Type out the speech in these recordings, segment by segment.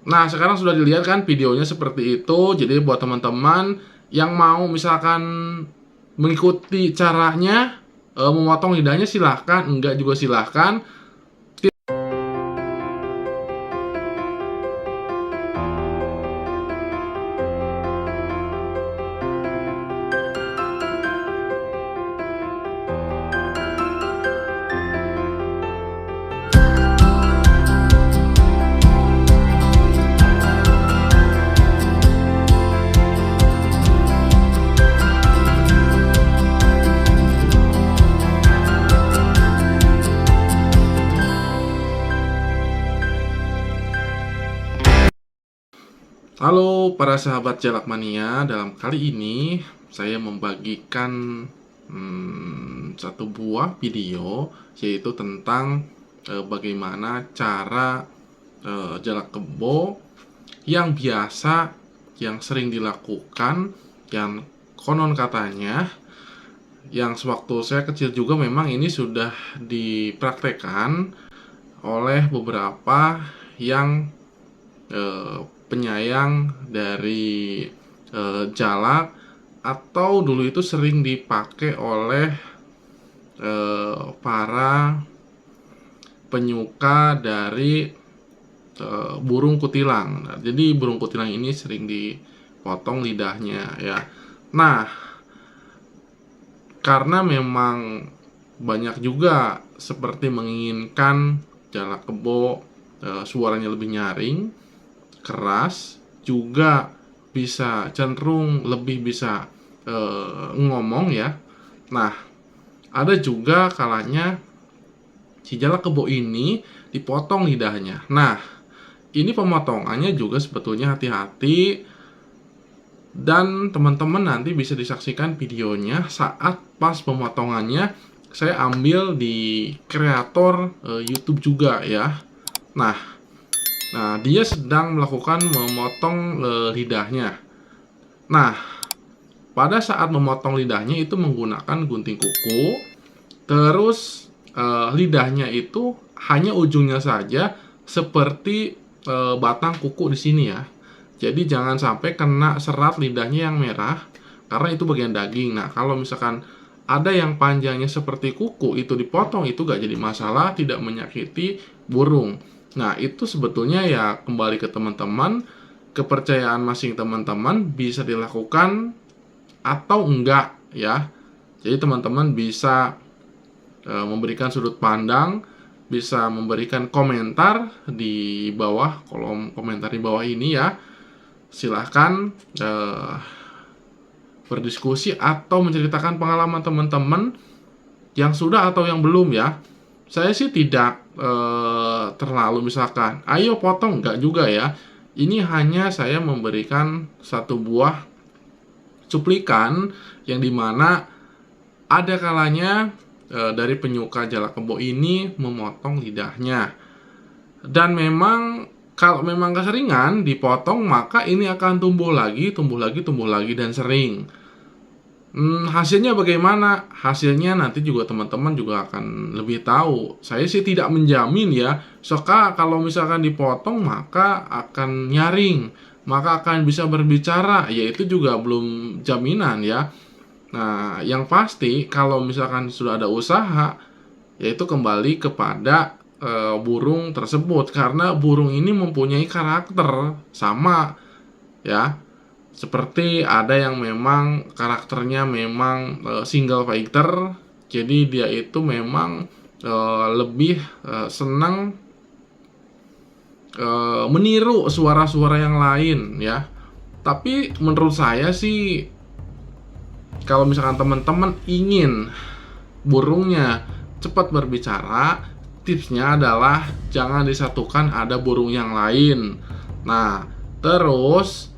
Nah, sekarang sudah dilihat kan videonya seperti itu. Jadi buat teman-teman yang mau misalkan mengikuti caranya, memotong lidahnya silahkan, enggak juga silahkan. Halo para sahabat Jalak Mania, dalam kali ini saya membagikan satu buah video, yaitu tentang bagaimana cara jalak kebo yang biasa, yang sering dilakukan, yang konon katanya, yang sewaktu saya kecil juga memang ini sudah dipraktekkan oleh beberapa yang penyayang dari jalak, atau dulu itu sering dipakai oleh para penyuka dari burung kutilang. Nah, jadi burung kutilang ini sering dipotong lidahnya ya. Nah, karena memang banyak juga seperti menginginkan jalak kebo suaranya lebih nyaring, keras, juga bisa cenderung lebih bisa ngomong ya. Nah, ada juga kalanya si jalak kebo ini dipotong lidahnya. Nah, ini pemotongannya juga sebetulnya hati-hati, dan teman-teman nanti bisa disaksikan videonya saat pas pemotongannya saya ambil di kreator YouTube juga ya. Nah, dia sedang melakukan memotong lidahnya. Nah, pada saat memotong lidahnya itu menggunakan gunting kuku, terus lidahnya itu hanya ujungnya saja seperti batang kuku di sini ya. Jadi jangan sampai kena serat lidahnya yang merah, karena itu bagian daging. Nah, kalau misalkan ada yang panjangnya seperti kuku itu dipotong, itu gak jadi masalah, tidak menyakiti burung. Nah, itu sebetulnya ya kembali ke teman-teman, kepercayaan masing teman-teman, bisa dilakukan atau enggak ya. Jadi teman-teman bisa memberikan sudut pandang, bisa memberikan komentar di bawah, kolom komentar di bawah ini ya. Silahkan berdiskusi atau menceritakan pengalaman teman-teman yang sudah atau yang belum ya. Saya sih tidak terlalu misalkan ayo potong, enggak juga ya. Ini hanya saya memberikan satu buah cuplikan yang dimana ada kalanya dari penyuka jalak kebo ini memotong lidahnya. Dan memang kalau memang keseringan dipotong, maka ini akan tumbuh lagi, dan sering. Hasilnya bagaimana? Hasilnya nanti juga teman-teman juga akan lebih tahu. Saya sih tidak menjamin ya. Soalnya kalau misalkan dipotong maka akan nyaring, maka akan bisa berbicara, yaitu juga belum jaminan ya. Nah, yang pasti kalau misalkan sudah ada usaha, yaitu kembali kepada burung tersebut, karena burung ini mempunyai karakter sama ya. Seperti ada yang memang karakternya memang single fighter, jadi dia itu memang lebih senang meniru suara-suara yang lain ya. Tapi menurut saya sih, kalau misalkan teman-teman ingin burungnya cepat berbicara, tipsnya adalah jangan disatukan ada burung yang lain. Nah, terus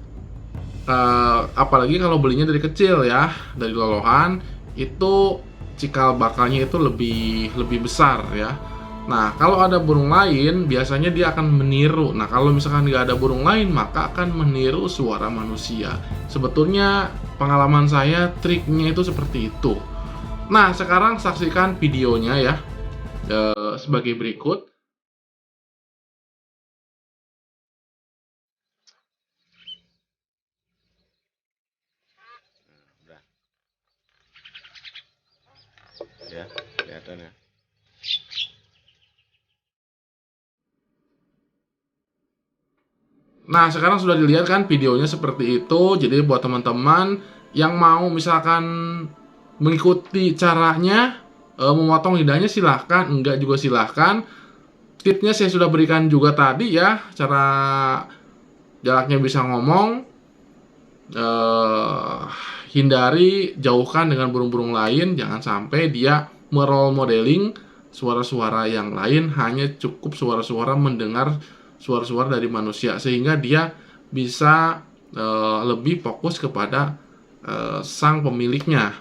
apalagi kalau belinya dari kecil ya, dari lolohan, itu cikal bakalnya itu lebih besar ya. Nah, kalau ada burung lain biasanya dia akan meniru. Nah, kalau misalkan nggak ada burung lain, maka akan meniru suara manusia. Sebetulnya pengalaman saya, triknya itu seperti itu. Nah, sekarang saksikan videonya ya sebagai berikut. Nah, sekarang sudah dilihat kan videonya seperti itu. Jadi buat teman-teman yang mau misalkan mengikuti caranya, memotong lidahnya silahkan, enggak juga silahkan. Tipsnya saya sudah berikan juga tadi ya, cara jalaknya bisa ngomong, eh, hindari, jauhkan dengan burung-burung lain. Jangan sampai dia merole modeling suara-suara yang lain, hanya cukup suara-suara mendengar suara-suara dari manusia, sehingga dia bisa lebih fokus kepada sang pemiliknya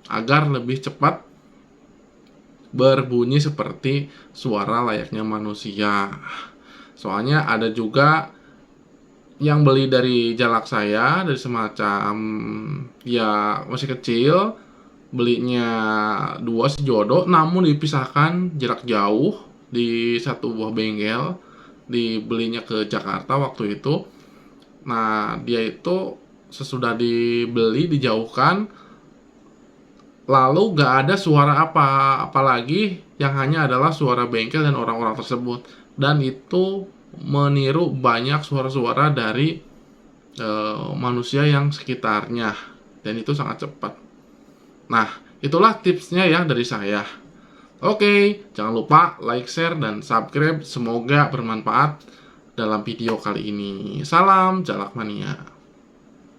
agar lebih cepat berbunyi seperti suara layaknya manusia. Soalnya ada juga yang beli dari jalak saya, dari semacam ya masih kecil, belinya dua sejodoh namun dipisahkan jarak jauh di satu buah bengkel, dibelinya ke Jakarta waktu itu. Nah, dia itu sesudah dibeli dijauhkan, lalu gak ada suara apalagi, yang hanya adalah suara bengkel dan orang-orang tersebut. Dan itu meniru banyak suara-suara dari manusia yang sekitarnya, dan itu sangat cepat. Nah, itulah tipsnya ya dari saya. Oke, jangan lupa like, share, dan subscribe. Semoga bermanfaat dalam video kali ini. Salam Jalak Mania.